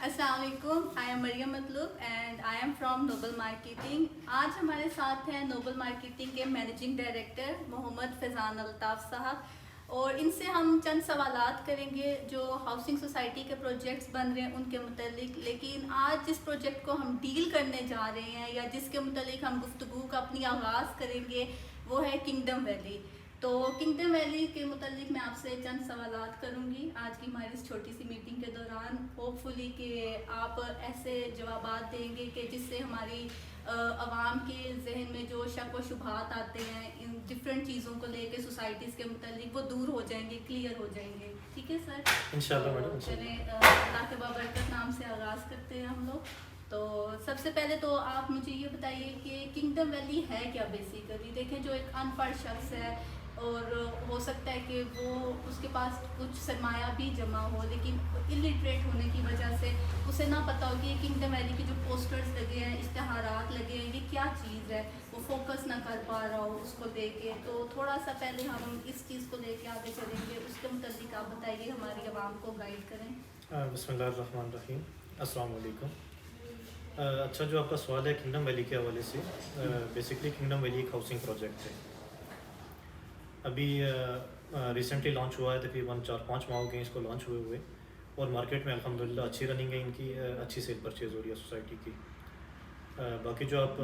अस्सलाम वालेकुम, I am Mariam Matloob and I am from Noble Marketing. आज हमारे साथ हैं नोबल मार्केटिंग के मैनेजिंग डायरेक्टर मोहम्मद फैज़ान अल्ताफ़ साहब, और इनसे हम चंद सवालात करेंगे जो हाउसिंग सोसाइटी के प्रोजेक्ट्स बन रहे हैं उनके मुतालिक। लेकिन आज जिस प्रोजेक्ट को हम डील करने जा रहे हैं या जिसके मुतालिक हम गुफ्तगू का अपनी आगाज़ करेंगे वो है किंगडम वैली। तो किंगडम वैली के मुतालिक मैं आपसे चंद सवालात करूंगी आज की हमारी इस छोटी सी मीटिंग के दौरान। होपफुली कि आप ऐसे जवाबात देंगे कि जिससे हमारी आवाम के जहन में जो शक व शुबहात आते हैं इन डिफरेंट चीज़ों को लेके सोसाइटीज़ के मुतालिक वो दूर हो जाएंगे, क्लियर हो जाएंगे। ठीक है सर, इंशाल्लाह मैडम। तो चलें अल्लाह के बाबरकत नाम से आगाज़ करते हैं हम लोग। तो सबसे पहले तो आप मुझे ये बताइए कि किंगडम वैली है क्या बेसिकली। देखें, जो एक अनपढ़ शख्स है और हो सकता है कि वो उसके पास कुछ सरमाया भी जमा हो लेकिन इलिटरेट होने की वजह से उसे ना पता हो कि ये किंगडम वैली के जो पोस्टर्स लगे हैं, इश्तहारात लगे हैं, ये क्या चीज़ है, वो फोकस ना कर पा रहा हो उसको लेके। तो थोड़ा सा पहले हम इस चीज़ को लेके आगे चलेंगे, उसके मुताबिक आप बताइए, हमारी आवाम को गाइड करें। बिस्मिल्लाहिर्रहमानिर्रहीम, अस्सलाम वालेकुम। अच्छा, जो आपका सवाल है किंगडम वैली के हवाले से, बेसिकली किंगडम वैली एक हाउसिंग प्रोजेक्ट है। अभी रिसेंटली लॉन्च हुआ है, तकरीबन 4-5 माह हो गए इसको लॉन्च हुए और मार्केट में अल्हम्दुलिल्लाह अच्छी रनिंग है इनकी, अच्छी सेल परचेज़ हो रही है सोसाइटी की। बाकी जो आप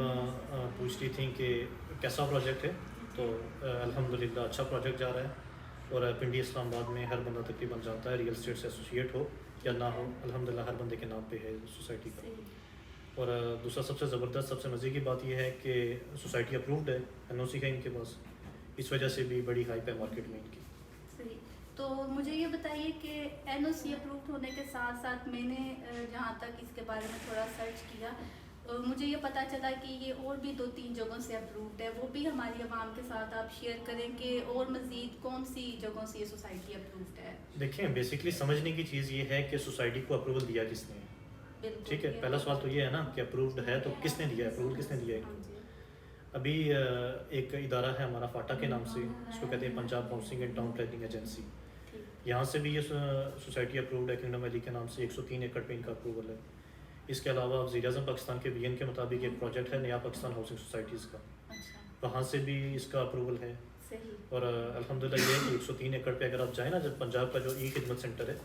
पूछ रही थी कि कैसा प्रोजेक्ट है, तो अल्हम्दुलिल्लाह अच्छा प्रोजेक्ट जा रहा है और पिंडी इस्लामाबाद में हर बंदा तकरीबन जानता है, रियल एस्टेट से एसोसिएट हो या ना हो, अल्हम्दुलिल्लाह हर बंदे के नाम पे है सोसाइटी का। और दूसरा सबसे ज़बरदस्त, सबसे मज़े की बात यह है कि सोसाइटी अप्रूव्ड है, एनओसी है इनके पास, इस वजह से भी बड़ी हाइप है मार्केट में इनकी। सही। तो मुझे ये बताइए कि एनओसी अप्रूव होने के साथ साथ मैंने जहाँ तक इसके बारे में थोड़ा सर्च किया, मुझे ये पता चला कि ये और भी 2-3 जगहों से अप्रूव्ड है। वो भी हमारी आवाम के साथ आप शेयर करें कि और मज़ीद कौन सी जगहों से ये सोसाइटी अप्रूव्ड है। देखें, बेसिकली समझने की चीज़ ये है कि सोसाइटी को अप्रूवल दिया किसने है। ठीक है, पहला सवाल तो ये है ना कि अप्रूव्ड है तो किसने दिया है, अप्रूवल किसने दिया है। अभी एक इदारा है हमारा फाटा के नाम से, इसको कहते हैं Punjab housing and town planning agency. यहाँ से भी ये सोसाइटी अप्रूव्ड है किंगडम वैली के नाम से, 103 एकड़ पे इनका अप्रूवल है। इसके अलावा वज़ीर-ए-आज़म पाकिस्तान के बीएन के मुताबिक एक प्रोजेक्ट है नया पाकिस्तान हाउसिंग सोसाइटीज़ का, वहाँ से भी इसका अप्रूवल है। और अल्हम्दुलिल्लाह ये 103 एकड़ पे अगर आप जाएँ ना, जब पंजाब का जो ई खिदमत सेंटर है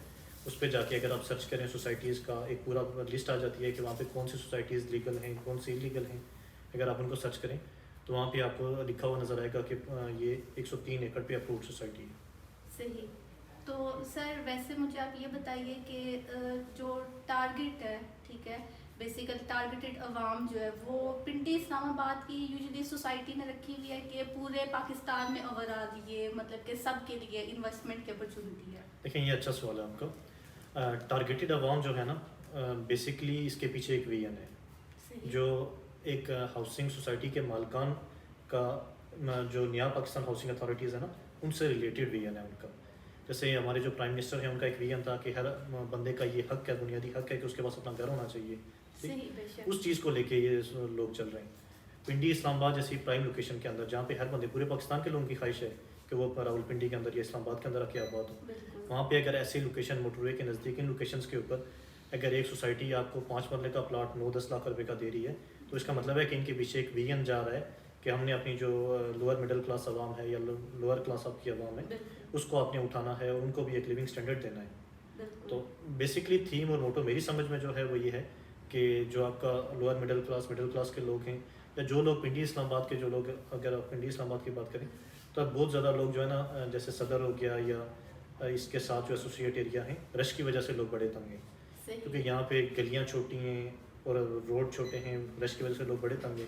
उस पर जाके अगर आप सर्च करें सोसाइटीज़ का, एक पूरा लिस्ट आ जाती है कि वहाँ पे कौन सी सोसाइटीज़ लीगल हैं, कौन सी इलीगल हैं। अगर आप उनको सर्च करें तो वहाँ पे आपको लिखा हुआ नज़र आएगा कि ये 103 एकड़ पे अप्रूव्ड सोसाइटी है। सही। तो सर वैसे मुझे आप ये बताइए कि जो टारगेट है, ठीक है, बेसिकली टारगेटेड अवाम जो है वो पिंडी इस्लामाबाद की यूजुअली सोसाइटी ने रखी हुई है कि पूरे पाकिस्तान में ओवरऑल ये मतलब कि सब के लिए इन्वेस्टमेंट की अपॉर्चुनिटी है। देखें, ये अच्छा सवाल है आपका। टारगेटेड अवाम जो है ना, बेसिकली इसके पीछे एक विजन है जो एक हाउसिंग सोसाइटी के मालकान का, जो नया पाकिस्तान हाउसिंग अथॉरिटीज़ है ना, उनसे रिलेटेड विजन है उनका। जैसे हमारे जो प्राइम मिनिस्टर हैं उनका एक विजन था कि हर बंदे का ये हक है, बुनियादी हक है कि उसके पास अपना घर होना चाहिए। उस चीज़ को लेके ये लोग चल रहे हैं। पिंडी इस्लामाबाद जैसी प्राइम लोकेशन के अंदर, जहाँ पे हर बंदे, पूरे पाकिस्तान के लोगों की ख्वाहिश है कि वो रावलपिंडी के अंदर या इस्लामाबाद के अंदर आके आबाद हो, वहाँ पे अगर ऐसी लोकेशन, मोटरवे के नज़दीक इन लोकेशंस के ऊपर अगर एक सोसाइटी आपको 5 मरले का प्लाट 9-10 लाख रुपए का दे रही है, तो इसका मतलब है कि इनके पीछे एक विजन जा रहा है कि हमने अपनी जो लोअर मिडिल क्लास आवाम है या लोअर क्लास आपकी आवाम है उसको आपने उठाना है और उनको भी एक लिविंग स्टैंडर्ड देना है। तो बेसिकली थीम और मोटो मेरी समझ में जो है वो ये है कि जो आपका लोअर मिडिल क्लास के लोग हैं या जो लोग पिंडी इस्लामाबाद के, जो लोग, अगर आप पिंडी इस्लामाबाद की बात करें तो अब बहुत ज़्यादा लोग जो है ना, जैसे सदर हो गया या इसके साथ जो एसोसिएट एरिया हैं, रश की वजह से लोग बड़े तंग हैं क्योंकि यहाँ पे गलियाँ छोटी हैं और रोड छोटे हैं, रश की वजह से लोग बड़े तंग हैं।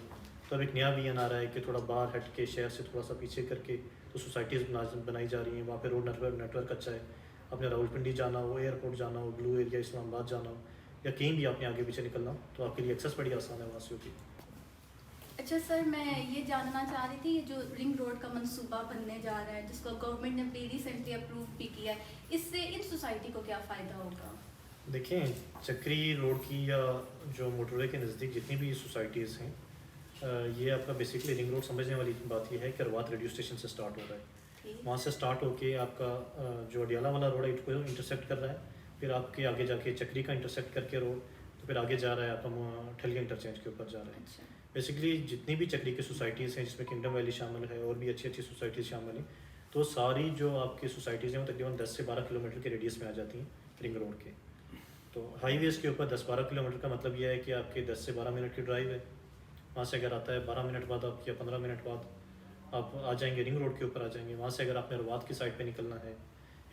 तो अब एक नया विजन आ रहा है कि थोड़ा बाहर हट के, शहर से थोड़ा सा पीछे करके तो सोसाइटीज़ बनाई जा रही हैं, वहाँ पे रोड नेटवर्क अच्छा है। अपने रावलपिंडी जाना हो, एयरपोर्ट जाना हो, ब्लू एरिया इस्लामाबाद जाना हो या कहीं भी आपने आगे पीछे निकलना हो तो आपके लिए एक्सेस बड़ी आसान है वासियों की। अच्छा सर, मैं ये जानना चाह रही थी, ये जो रिंग रोड का मंसूबा बनने जा रहा है जिसको गवर्नमेंट ने भी रिसेंटली अप्रूव भी किया है, इससे इन सोसाइटी को क्या फ़ायदा होगा। देखें, चक्री रोड की या जो मोटरवे के नज़दीक जितनी भी सोसाइटीज़ हैं, ये आपका बेसिकली रिंग रोड समझने वाली बात यह है कि रवात रेडियो स्टेशन से स्टार्ट हो रहा है। वहाँ से स्टार्ट होके आपका जो अडियाला वाला रोड है इसको इंटरसेक्ट कर रहा है, फिर आपके आगे जाके चक्री का इंटरसेक्ट करके रोड, तो फिर आगे जा रहा है आपका ठलिया इंटरचेंज के ऊपर जा रहा है। अच्छा। बेसिकली जितनी भी चक्री की सोसाइटीज़ हैं जिसमें किंगडम वैली शामिल है और भी अच्छी अच्छी सोसाइटीज़ शामिल हैं, तो सारी जो आपकी सोसाइटीज़ हैं वो तकरीबन 10 से 12 किलोमीटर के रेडियस में आ जाती हैं रिंग रोड के। तो हाईवेज़ के ऊपर 10-12 किलोमीटर का मतलब यह है कि आपके 10 से 12 मिनट की ड्राइव है। वहाँ से अगर आता है 12 मिनट बाद आप या 15 मिनट बाद आप आ जाएंगे रिंग रोड के ऊपर आ जाएंगे। वहाँ से अगर आपने रवात की साइड पे निकलना है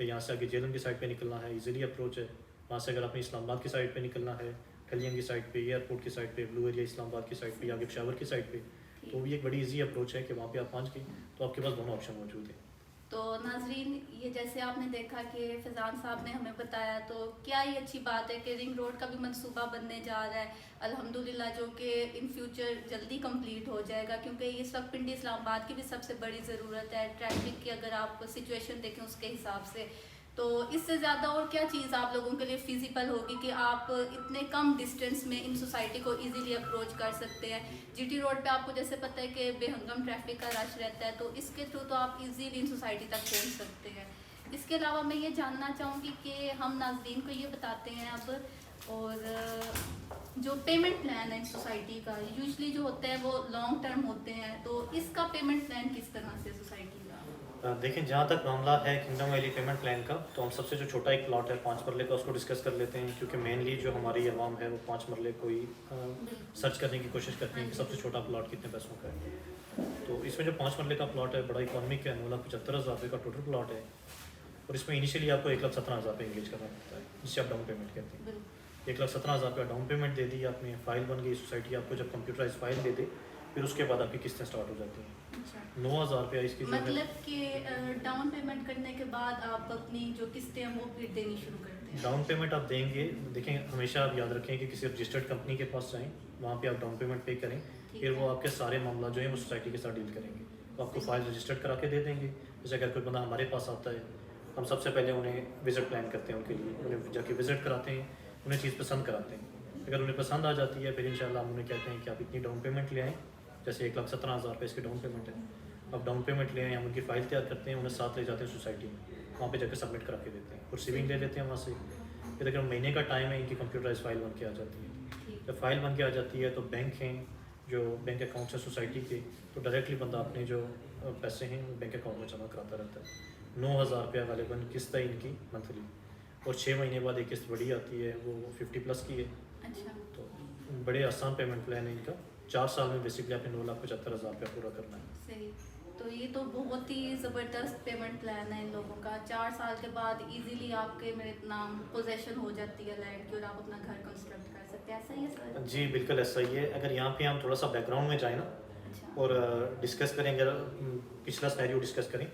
या यहाँ से आगे जेलम की साइड पे निकलना है, इजीली अप्रोच है। वहाँ से अगर आपने इस्लामाबाद की साइड पे निकलना है, ठलियन की साइड पे, एयरपोर्ट की साइड पे, ब्लू एरिया इस्लामाबाद की साइड पे, आगे पेशावर की साइड पे, तो भी एक बड़ी इजी अप्रोच है कि वहाँ पे आप पहुँच गए तो आपके पास दोनों ऑप्शन मौजूद हैं। तो नाजरीन, ये जैसे आपने देखा कि फैज़ान साहब ने हमें बताया, तो क्या ही अच्छी बात है कि रिंग रोड का भी मंसूबा बनने जा रहा है अल्हम्दुलिल्लाह, जो कि इन फ्यूचर जल्दी कंप्लीट हो जाएगा, क्योंकि इस वक्त पिंडी इस्लामाबाद की भी सबसे बड़ी ज़रूरत है ट्रैफिक की। अगर आप सिचुएशन देखें उसके हिसाब से, तो इससे ज़्यादा और क्या चीज़ आप लोगों के लिए फिजिबल होगी कि आप इतने कम डिस्टेंस में इन सोसाइटी को इजीली अप्रोच कर सकते हैं। जीटी रोड पे आपको जैसे पता है कि बेहंगम ट्रैफिक का रश रहता है, तो इसके थ्रू तो आप इजीली इन सोसाइटी तक पहुंच सकते हैं। इसके अलावा मैं ये जानना चाहूँगी कि हम नाज़रीन को ये बताते हैं अब, और जो पेमेंट प्लान है सोसाइटी का यूजली जो होता है वो लॉन्ग टर्म होते हैं, तो इसका पेमेंट प्लान किस तरह से सोसाइटी का? देखें, जहाँ तक मामला है किंगडम वैली पेमेंट प्लान का, तो हम सबसे जो छोटा एक प्लॉट है 5 मरले का उसको डिस्कस कर लेते हैं, क्योंकि मेनली जो हमारी आवाम है वो 5 मरले को ही सर्च करने की कोशिश करती है कि सबसे छोटा प्लॉट कितने पैसों का है। तो इसमें जो 5 मरले का प्लॉट है बड़ा इकॉनमिक है, 9,75,000 रुपये का टोटल प्लॉट है, और इसमें इनिशियली आपको 1,17,000 रुपये इंगेज करना पड़ता है, जिससे आप डाउन पेमेंट कहते हैं। 1,17,000 रुपये डाउन पेमेंट दे दी आपने, फाइल बन गई, सोसाइटी आपको जब कंप्यूटराइज फाइल दे दे फिर उसके बाद आपकी किस्तें स्टार्ट हो जाती हैं। 9,000 रुपया इसकी जो मतलब कि डाउन पेमेंट करने के बाद आप अपनी जो किस्तें हैं वो फिर देनी शुरू करते हैं? डाउन पेमेंट आप देंगे, देखें हमेशा आप याद रखें कि किसी रजिस्टर्ड कंपनी के पास जाएं, वहाँ पे आप डाउन पेमेंट पे करें, फिर वो आपके सारे मामला जो है वो सोसाइटी के साथ डील करेंगे। तो आपको फाइल रजिस्टर्ड करा के दे देंगे। जैसे अगर कोई बंदा हमारे पास आता है, हम सबसे पहले उन्हें विज़िट प्लान करते हैं, उनके लिए उन्हें जाके विज़िट कराते हैं, उन्हें चीज़ पसंद कराते हैं। अगर उन्हें पसंद आ जाती है फिर इंशाल्लाह हम उन्हें कहते हैं कि आप इतनी डाउन पेमेंट ले आएँ, जैसे 1,17,000 रुपये इसकी डाउन पेमेंट है, अब डाउन पेमेंट ले आए, हम उनकी फ़ाइल तैयार करते हैं, उन्हें साथ ले जाते हैं सोसाइटी में, वहाँ पे जाकर सबमिट करा के देते हैं, और रिसीविंग ले लेते हैं वहाँ से। फिर अगर महीने का टाइम है, इनकी कंप्यूटराइज फाइल बन के आ जाती है। जब फाइल बन के आ जाती है तो बैंक हैं जो बैंक अकाउंट्स हैं सोसाइटी के, तो डायरेक्टली बंदा अपने जो पैसे हैं वो बैंक अकाउंट में जमा कराता रहता है। 9,000 रुपया गालिबन किस्त है इनकी मंथली, और 6 महीने बाद एक किस्त बड़ी आती है, वो 50+ की है। अच्छा। तो बड़े आसान पेमेंट प्लान है इनका। 4 साल में बेसिकली आपने 9,75,000 रुपया पूरा करना है। सही। तो ये तो बहुत ही ज़बरदस्त पेमेंट प्लान है इन लोगों का। 4 साल के बाद इजीली आपके मेरे नाम पोजेशन हो जाती है लैंड की, और आप अपना घर कंस्ट्रक्ट कर सकते हैं। ऐसा ही है सर? जी बिल्कुल ऐसा ही है। अगर यहाँ पे हम थोड़ा सा बैकग्राउंड में जाए ना अच्छा। और डिस्कस करें, अगर पिछला सिनेरियो डिस्कस करें,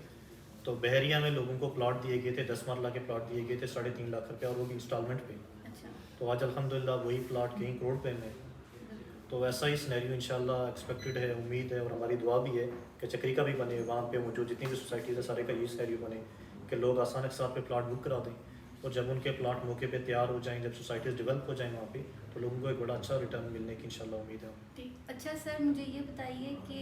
तो बहरिया में लोगों को प्लॉट दिए गए थे, 10 मरला के प्लॉट दिए गए थे 3.5 लाख रुपया, और वो भी इंस्टॉलमेंट पे। अच्छा। तो आज अल्हम्दुलिल्लाह वही प्लॉट कहीं करोड़ पे में। तो वैसा ही सिनेरियो इंशाल्लाह एक्सपेक्टेड है, उम्मीद है, और हमारी दुआ भी है कि चक्री का भी बने, वहाँ पे मौजूद जितनी भी सोसाइटीज़ है सारे का यही सिनेरियो बने कि लोग आसान के साथ पे प्लॉट बुक करा दें, और जब उनके प्लॉट मौके पे तैयार हो जाएं, जब सोसाइटीज़ डेवलप हो जाएं वहाँ पे, तो लोगों को एक बड़ा अच्छा रिटर्न मिलने की इंशाल्लाह उम्मीद है। ठीक। अच्छा सर, मुझे ये बताइए कि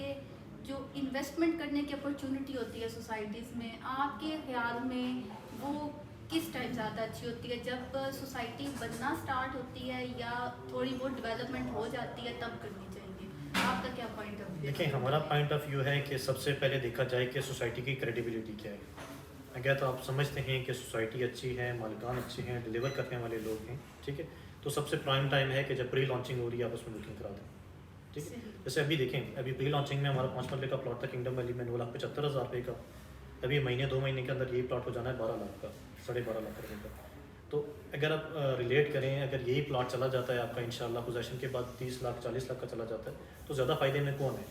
जो इन्वेस्टमेंट करने की अपॉर्चुनिटी होती है सोसाइटीज़ में, आपके ख्याल में वो किस टाइम ज़्यादा अच्छी होती है? जब सोसाइटी बनना स्टार्ट होती है या थोड़ी बहुत डेवलपमेंट हो जाती है तब करनी चाहिए? आपका क्या पॉइंट ऑफ व्यू? देखिए, हमारा पॉइंट ऑफ व्यू है कि सबसे पहले देखा जाए कि सोसाइटी की क्रेडिबिलिटी क्या है। अगर तो आप समझते हैं कि सोसाइटी अच्छी है, मालिकान अच्छे हैं, डिलीवर करने वाले लोग हैं, ठीक है, तो सबसे प्राइम टाइम है कि जब प्री लॉन्चिंग हो रही है आप उसमें बुकिंग करा दें, ठीक है। जैसे अभी देखें, अभी प्री लॉन्चिंग में हमारा 5 मरले का प्लॉट था किंगडम वैली में 9,75,000 रुपये का। अभी महीने 2 महीने के अंदर यही प्लॉट हो जाना है 12 लाख का, 12.5 लाख रुपये का। तो अगर आप रिलेट करें, अगर यही प्लॉट चला जाता है आपका इंशाल्लाह पोजेशन के बाद 30 लाख 40 लाख का चला जाता है, तो ज़्यादा फ़ायदे में कौन है?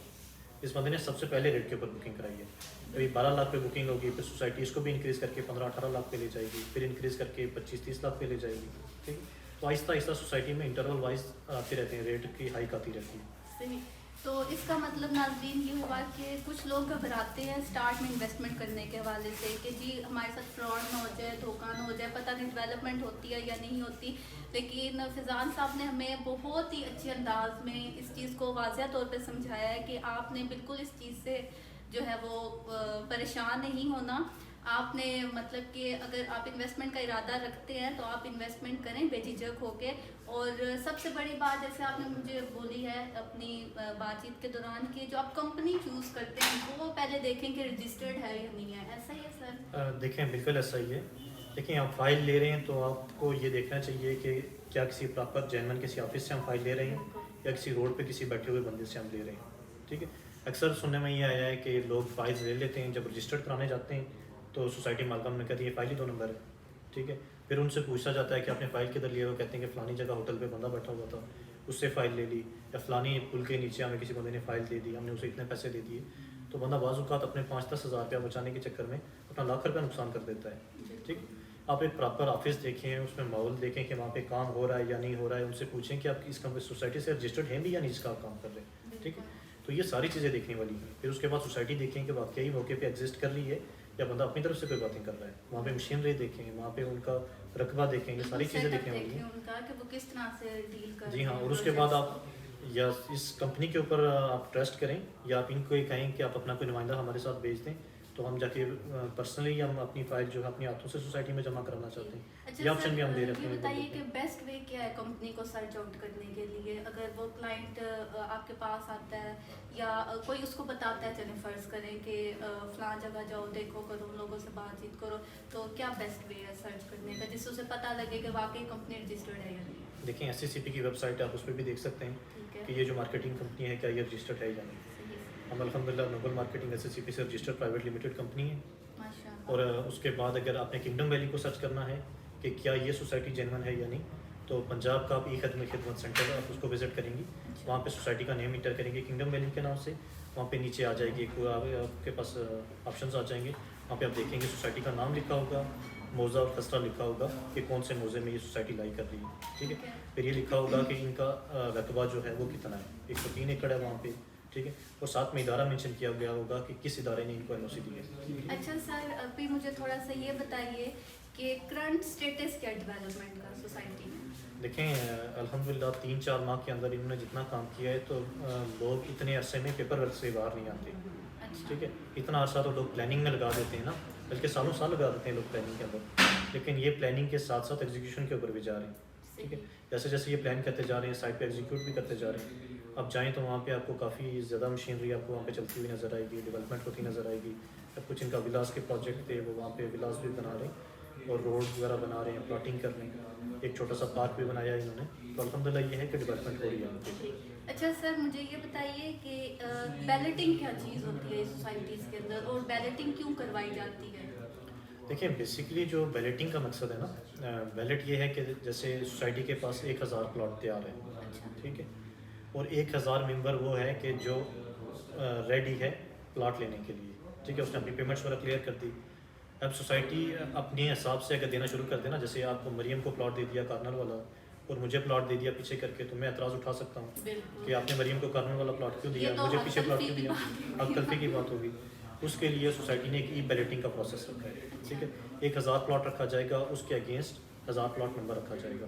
इस बंदे ने सबसे पहले रेट के ऊपर बुकिंग कराई है। अभी 12 लाख पे बुकिंग होगी, फिर सोसाइटी इसको भी इंक्रीज़ करके 15-18 लाख पे ले जाएगी, फिर इंक्रीज़ करके 25-30 लाख पे ले जाएगी, ठीक है। तो आहिस्ता आहिस्ता सोसाइटी में इंटरवल वाइज आते रहते हैं, रेट की हाइक आती रहती है। सही। तो इसका मतलब नाज़रीन ये हुआ कि कुछ लोग घबराते हैं स्टार्ट में इन्वेस्टमेंट करने के हवाले से कि जी हमारे साथ फ्रॉड ना हो जाए, धोखा ना हो जाए, पता नहीं डेवलपमेंट होती है या नहीं होती। लेकिन फैज़ान साहब ने हमें बहुत ही अच्छे अंदाज में इस चीज़ को वाज़िया तौर पे समझाया है कि आपने बिल्कुल इस चीज़ से जो है वो परेशान नहीं होना। आपने मतलब कि अगर आप इन्वेस्टमेंट का इरादा रखते हैं तो आप इन्वेस्टमेंट करें बेझिझक होके। और सबसे बड़ी बात जैसे आपने मुझे बोली है अपनी बातचीत के दौरान कि जो आप कंपनी चूज़ करते हैं वो पहले देखें कि रजिस्टर्ड है या नहीं है, ऐसा ही है सर? देखें बिल्कुल ऐसा ही है। देखिए आप फाइल ले रहे हैं तो आपको ये देखना चाहिए कि क्या किसी प्रॉपर जेन्युइन किसी ऑफिस से हम फाइल ले रहे हैं या किसी रोड पे किसी बैठे हुए बंदे से हम ले रहे हैं। ठीक है, अक्सर सुनने में ये आया है कि लोग फाइल्स ले लेते हैं, जब रजिस्टर्ड कराने जाते हैं तो सोसाइटी मालकान ने कहती है फाइल ही 2 नंबर है। ठीक है, फिर उनसे पूछा जाता है कि आपने फ़ाइल किधर लिया, वो कहते हैं कि फ़लानी जगह होटल पे बंदा बैठा हुआ था उससे फ़ाइल ले ली, या फ़लानी पुल के नीचे हमें किसी बंदे ने फ़ाइल दे दी, हमने उसे इतने पैसे दे दिए। तो बंदा बाज़ औक़ात अपने 5-10 हज़ार रुपया बचाने के चक्कर में अपना लाख रुपया नुकसान कर देता है। ठीक, आप एक प्रॉपर ऑफिस देखें, उसमें माहौल देखें कि वहाँ पे काम हो रहा है या नहीं हो रहा है, उनसे पूछें कि आप इस सोसाइटी से रजिस्टर्ड हैं भी या नहीं जिसका आप काम कर रहे हैं। ठीक है, तो ये सारी चीज़ें देखने वाली हैं। फिर उसके बाद सोसाइटी देखें कि वाकई मौके पे एग्जिस्ट कर रही है या बंदा अपनी तरफ से कोई बातें कर रहा है। वहाँ पे मशीनरी देखें, वहाँ पे उनका रकबा देखें, ये सारी चीज़ें देखने वाली हैं उनका कि वो किस तरह से डील कर जी हाँ। और उसके बाद आप या इस कंपनी के ऊपर आप ट्रस्ट करें या आप इनको ये कहें कि आप अपना कोई नुमाइंदा हमारे साथ भेज दें, तो हम जाके पर्सनली हम अपनी फ़ाइल जो है अपने हाथों से सोसाइटी में जमा कराना चाहते हैं। अच्छा ये ऑप्शन भी हम दे रहे ये हैं। बताइए कि बेस्ट वे क्या है कंपनी को सर्च आउट करने के लिए? अगर वो क्लाइंट आपके पास आता है या कोई उसको बताता है, चलें फ़र्ज़ करें कि फ़लाँ जगह जाओ, देखो करो, उन लोगों से बातचीत करो, तो क्या बेस्ट वे है सर्च करने का जिससे उसे पता लगे कि वाकई कंपनी रजिस्टर्ड है या नहीं? देखें SCCP की वेबसाइट है, आप उस पर भी देख सकते हैं कि ये जो मार्केटिंग कंपनी है क्या ये रजिस्टर्ड है या नहीं। हम अल्हम्दुलिल्लाह नोबल मार्केटिंग SCCP से रजिस्टर्ड प्राइवेट लिमिटेड कंपनी है। और उसके बाद अगर आपने किंगडम वैली को सर्च करना है कि क्या ये सोसाइटी जेन्युइन है या नहीं, तो पंजाब का आप खिदमत सेंटर है, आप उसको विज़िट करेंगी, वहाँ पे सोसाइटी का नेम इंटर करेंगे किंगडम वैली के नाम से, वहाँ पे नीचे आ जाएगी आपके पास ऑप्शंस आ जाएंगे। वहाँ पे आप देखेंगे सोसाइटी का नाम लिखा होगा, मौज़ा और खसरा लिखा होगा कि कौन से मौज़े में ये सोसाइटी लाई कर रही है। ठीक है, फिर ये लिखा होगा कि इनका रकबा जो है वो कितना है, 103 एकड़ है वहाँ पे। ठीक है, और साथ में इदारा मेंशन किया गया होगा कि किस इदारे ने इनको NOC दी है। अच्छा सर, अभी मुझे थोड़ा सा ये बताइए कि करंट स्टेटस क्या डेवलपमेंट का सोसाइटी में? देखें अल्हम्दुलिल्लाह 3-4 माह के अंदर इन्होंने जितना काम किया है तो लोग इतने अरसे में पेपर वर्क से बाहर नहीं आते। अच्छा। ठीक है, इतना अरसा तो लोग प्लानिंग में लगा देते हैं ना, बल्कि सालों साल लगा देते हैं लोग प्लानिंग के अंदर, लेकिन ये प्लानिंग के साथ साथ एग्जीक्यूशन के ऊपर भी जा रहे हैं। ठीक है, जैसे जैसे ये प्लान करते जा रहे हैं साइट पे एग्जीक्यूट भी करते जा रहे हैं। अब जाएँ तो वहाँ पे आपको काफ़ी ज़्यादा मशीनरी आपको वहाँ पे चलती हुई नज़र आएगी, डेवलपमेंट होती नज़र आएगी। अब कुछ इनका विलास के प्रोजेक्ट थे, वो वहाँ पे विलास भी बना रहे हैं और रोड वगैरह बना रहे हैं, प्लॉटिंग कर रहे हैं, एक छोटा सा पार्क भी बनाया है इन्होंने। तो अल्हम्दुलिल्लाह ये है कि डेवलपमेंट हो रही है वहाँ पे। अच्छा सर, मुझे ये बताइए कि बैलेटिंग क्या चीज़ होती है सोसाइटीज़ के अंदर और बैलेटिंग क्यों करवाई जाती है? देखिए बेसिकली जो बैलेटिंग का मकसद है ना, बैलेट ये है कि जैसे सोसाइटी के पास 1000 प्लॉट तैयार है। अच्छा। ठीक है, और 1000 मेंबर वो है कि जो रेडी है प्लॉट लेने के लिए। ठीक है, उसने अपनी पेमेंट्स वगैरह क्लियर कर दी। अब सोसाइटी अपने हिसाब से अगर देना शुरू कर देना, जैसे आपको मरियम को प्लॉट दे दिया कार्नर वाला और मुझे प्लॉट दे दिया पीछे करके, तो मैं एतराज़ उठा सकता हूँ कि आपने मरियम को कार्नर वाला प्लॉट क्यों दिया, मुझे पीछे प्लॉट क्यों दिया। अब तलफी की बात होगी। उसके लिए सोसाइटी ने एक बैलेटिंग का प्रोसेस रखा है। ठीक है, 1000 प्लॉट रखा जाएगा, उसके अगेंस्ट 1000 प्लॉट नंबर रखा जाएगा।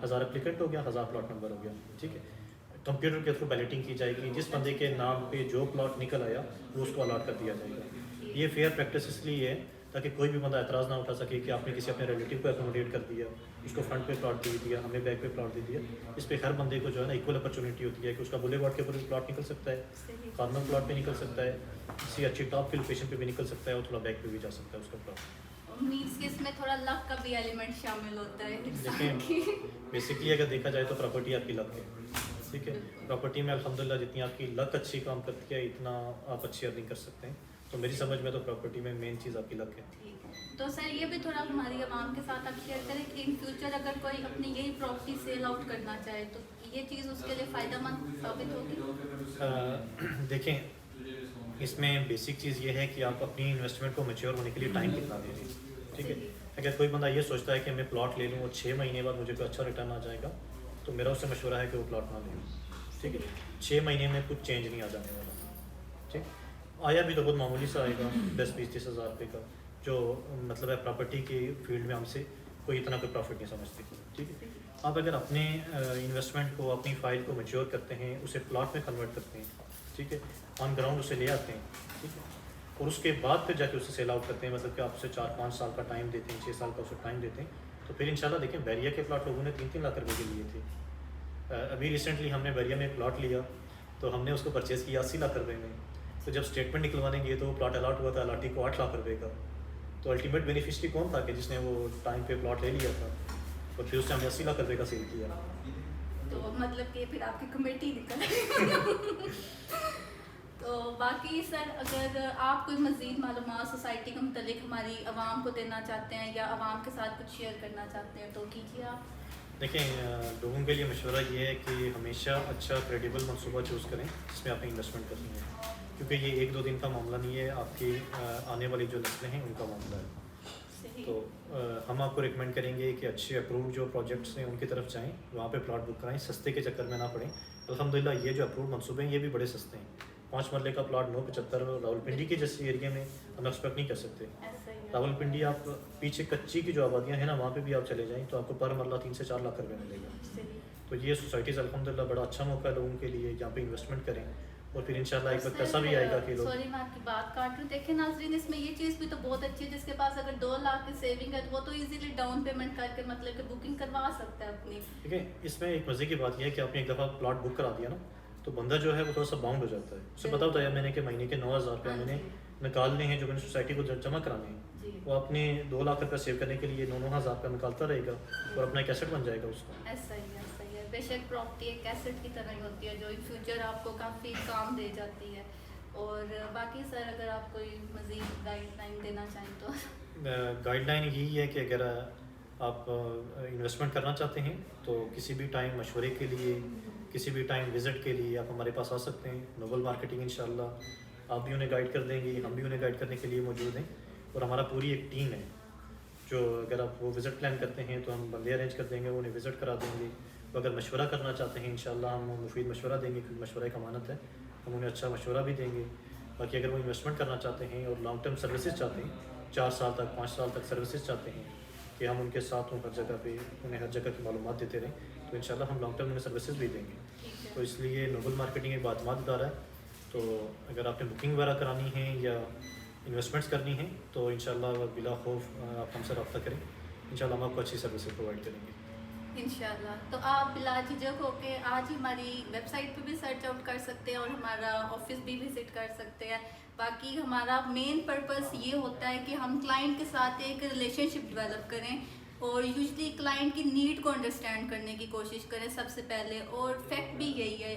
1000 एप्लीकेंट हो गया, 1000 प्लॉट नंबर हो गया। ठीक है, कंप्यूटर के थ्रू बैलेटिंग की जाएगी, जिस बंदे के नाम पे जो प्लॉट निकल आया वो उसको अलॉट कर दिया जाएगा। ये फेयर प्रैक्टिस इसलिए है ताकि कोई भी बंदा एतराज़ ना उठा सके कि आपने किसी अपने रिलेटिव को एकोमोडेट कर दिया, उसको फ्रंट पे प्लॉट दे दिया, हमें बैक पे प्लॉट दे दिया। इस पे हर बंदे को जो है ना इक्वल अपॉर्चुनिटी होती है कि उसका बुलेवार्ड के ऊपर भी प्लॉट निकल सकता है, कॉर्नर प्लॉट पे निकल सकता है, किसी अच्छी टॉप की लोकेशन पे भी निकल सकता है और थोड़ा बैक पे भी जा सकता है उसका प्लॉट। मीन्स कि इसमें थोड़ा लक का भी एलिमेंट शामिल होता है इंसान की। देखिए बेसिकली अगर देखा जाए तो प्रॉपर्टी आपकी लक है। ठीक है, प्रॉपर्टी में अल्हम्दुलिल्लाह जितनी आपकी लक अच्छी काम करती है इतना आप अच्छी अर्निंग कर सकते हैं। तो मेरी समझ में तो प्रॉपर्टी में मेन चीज़ आपकी लक है। तो सर ये भी थोड़ा हमारी आवाम के साथ आप शेयर करें कि इन फ्यूचर अगर कोई अपनी यही प्रॉपर्टी सेल आउट करना चाहे तो ये चीज़ उसके लिए फ़ायदेमंद साबित होगी? देखें इसमें बेसिक चीज़ ये है कि आप अपनी इन्वेस्टमेंट को मैच्योर होने के लिए टाइम कितना दे रहे हैं। ठीक है, अगर कोई बंदा ये सोचता है कि मैं प्लॉट ले लूँ और 6 महीने बाद मुझे कोई अच्छा रिटर्न आ जाएगा, तो मेरा उससे मशवरा है कि वो प्लॉट ना लें। ठीक है, 6 महीने में कुछ चेंज नहीं आ जाने वाला। ठीक, आया भी तो बहुत मामूली सा आएगा, 10-20-30 हज़ार रुपये का, जो मतलब है प्रॉपर्टी की फील्ड में हमसे कोई इतना कोई प्रॉफिट नहीं समझते। ठीक है, आप अगर अपने इन्वेस्टमेंट को अपनी फ़ाइल को मैच्योर करते हैं, उसे प्लॉट में कन्वर्ट करते हैं, ठीक है, ऑन ग्राउंड उसे ले आते हैं, ठीक है, और उसके बाद फिर जाके उसे सेल आउट करते हैं, मतलब कि आपसे 4-5 साल का टाइम देते हैं, 6 साल का उसे टाइम देते हैं। तो फिर इंशाल्लाह देखें बैरिया के प्लाट लोगों ने 3-3 लाख रुपए के लिए थे। अभी रिसेंटली हमने बैरिया में एक प्लाट लिया, तो हमने उसको परचेज़ किया 80 लाख रुपए में। तो जब स्टेटमेंट निकलवाने गए तो वो प्लाट अलाट हुआ था अलाटी को 8 लाख रुपए का। तो अल्टीमेट बेनिफिशरी कौन था कि जिसने वो टाइम पे प्लॉट ले लिया था, और फिर उससे हमने 80 लाख रुपए का सेल किया। तो मतलब कि फिर आपकी कमेटी निकल तो बाकी सर, अगर आप कोई मज़ीद मालूमात सोसाइटी के मतलब हमारी आवाम को देना चाहते हैं या आवाम के साथ कुछ शेयर करना चाहते हैं तो कीजिए आप। देखें, लोगों के लिए मशवरा ये है कि हमेशा अच्छा क्रेडिबल मनसूबा चूज़ करें जिसमें आपने इन्वेस्टमेंट करनी है, क्योंकि ये 1-2 दिन का मामला नहीं है, आपकी आने वाली जो नस्लें हैं उनका मामला है। तो हम आपको रिकमेंड करेंगे कि अच्छे अप्रूव्ड जो प्रोजेक्ट्स हैं उनकी तरफ जाएं, वहाँ पे प्लॉट बुक कराएं, सस्ते के चक्कर में ना पड़ें। अल्हम्दुलिल्लाह ये जो अप्रूव्ड मनसूबे हैं ये भी बड़े सस्ते हैं। 5 मरले का प्लॉट 975 रावलपिंडी के जैसे एरिया में हम एक्सपेक्ट नहीं कर सकते। ऐसा ही है। रावलपिंडी आप पीछे कच्ची की जो आबादियाँ हैं ना, वहाँ पे भी आप चले जाएं तो आपको पर मरला 3 से 4 लाख रुपये मिलेगा। सही। तो ये सोसाइटीज़ अल्हम्दुलिल्लाह बड़ा अच्छा मौका है लोगों के लिए, जहाँ पे इन्वेस्टमेंट करें, और फिर इंशाल्लाह एक वक्त ऐसा भी आएगा कि लोग। सॉरी मैं आपकी बात काट रही हूँ। देखें नाजरीन, इसमें ये चीज़ भी तो बहुत अच्छी है, जिसके पास अगर 2 लाख की सेविंग है तो वो तो इजीली डाउन पेमेंट करके मतलब कि बुकिंग करवा सकता है अपनी। ठीक है, इसमें एक मज़े की बात यह है कि आपने एक दफ़ा प्लॉट बुक करा दिया ना, तो बंदा जो है वो थोड़ा सा बाउंड हो जाता है। उसे पता होता है मैंने कि महीने के 9,000 रुपये मैंने निकालने हैं जो मैंने सोसाइटी को जमा कराने हैं। जी। वो अपने 2 लाख रुपये सेव करने के लिए 9-9 हज़ार रुपये निकालता रहेगा और अपना एक एसेट बन जाएगा उसका। ऐसा ही है, ऐसा ही है। बेशक प्रॉपर्टी एक एसेट की तरह ही होती है जो इन फ्यूचर आपको काफ़ी काम दे जाती है। और बाकी सर, अगर आप कोई मज़ीद गाइडलाइन देना चाहें तो। गाइडलाइन यही है कि अगर आप इन्वेस्टमेंट करना चाहते हैं तो किसी भी टाइम मशवरे के लिए, किसी भी टाइम विज़िट के लिए आप हमारे पास आ सकते हैं। नोबल मार्केटिंग इंशाल्लाह आप भी उन्हें गाइड कर देंगे, हम भी उन्हें गाइड करने के लिए मौजूद हैं, और हमारा पूरी एक टीम है जो अगर आप वो विज़िट प्लान करते हैं तो हम बंदे अरेंज कर देंगे, वो उन्हें विज़िट करा देंगे। तो अगर मशवरा करना चाहते हैं इंशाल्लाह हम मुफीद मशवरा देंगे, क्योंकि मशवरा एक अमानत है, हम उन्हें अच्छा मशवरा भी देंगे। बाकी अगर वो इन्वेस्टमेंट करना चाहते हैं और लॉन्ग टर्म सर्विसेज चाहते हैं, 4 साल तक 5 साल तक सर्विसेज चाहते हैं कि हम उनके साथ हर जगह पे उन्हें हर जगह की मालूमात देते रहें, तो इंशाल्लाह हम लॉन्ग टर्म उन्हें सर्विसेज भी देंगे। तो इसलिए नोबल मार्केटिंग एक बातमाद इदारा है, तो अगर आपने बुकिंग वगैरह करानी है या इन्वेस्टमेंट्स करनी है तो इंशाल्लाह बिला खौफ आप हमसे रब्ता करें, इंशाल्लाह हम आपको अच्छी सर्विसेज प्रोवाइड करेंगे। इंशाल्लाह। तो आप बिला झिझक होके आज ही हमारी वेबसाइट पे भी सर्च आउट कर सकते हैं और हमारा ऑफिस भी विजिट कर सकते हैं। बाकी हमारा मेन पर्पस ये होता है कि हम क्लाइंट के साथ एक रिलेशनशिप डेवलप करें और यूजली क्लाइंट की नीड को अंडरस्टैंड करने की कोशिश करें सबसे पहले। और फैक्ट भी यही है,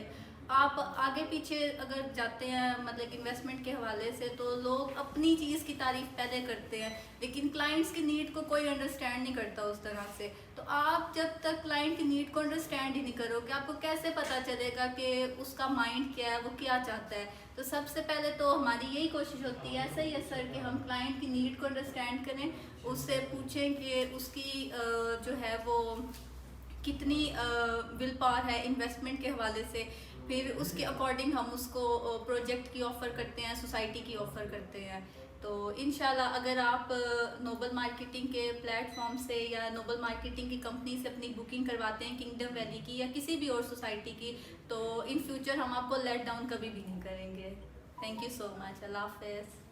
आप आगे पीछे अगर जाते हैं मतलब इन्वेस्टमेंट के हवाले से तो लोग अपनी चीज़ की तारीफ पहले करते हैं, लेकिन क्लाइंट्स की नीड को कोई अंडरस्टैंड नहीं करता उस तरह से। तो आप जब तक क्लाइंट की नीड को अंडरस्टैंड ही नहीं करोगे, आपको कैसे पता चलेगा कि उसका माइंड क्या है, वो क्या चाहता है। तो सबसे पहले तो हमारी यही कोशिश होती है, ऐसा ही है सर, कि हम क्लाइंट की नीड को अंडरस्टैंड करें, उससे पूछें कि उसकी जो है वो कितनी विल पावर है इन्वेस्टमेंट के हवाले से, फिर उसके अकॉर्डिंग हम उसको प्रोजेक्ट की ऑफ़र करते हैं, सोसाइटी की ऑफ़र करते हैं। तो इंशाल्लाह अगर आप नोबल मार्केटिंग के प्लेटफॉर्म से या नोबल मार्केटिंग की कंपनी से अपनी बुकिंग करवाते हैं किंगडम वैली की या किसी भी और सोसाइटी की, तो इन फ्यूचर हम आपको लेट डाउन कभी भी नहीं करेंगे। Thank you so much. Allah हाफ़िज़।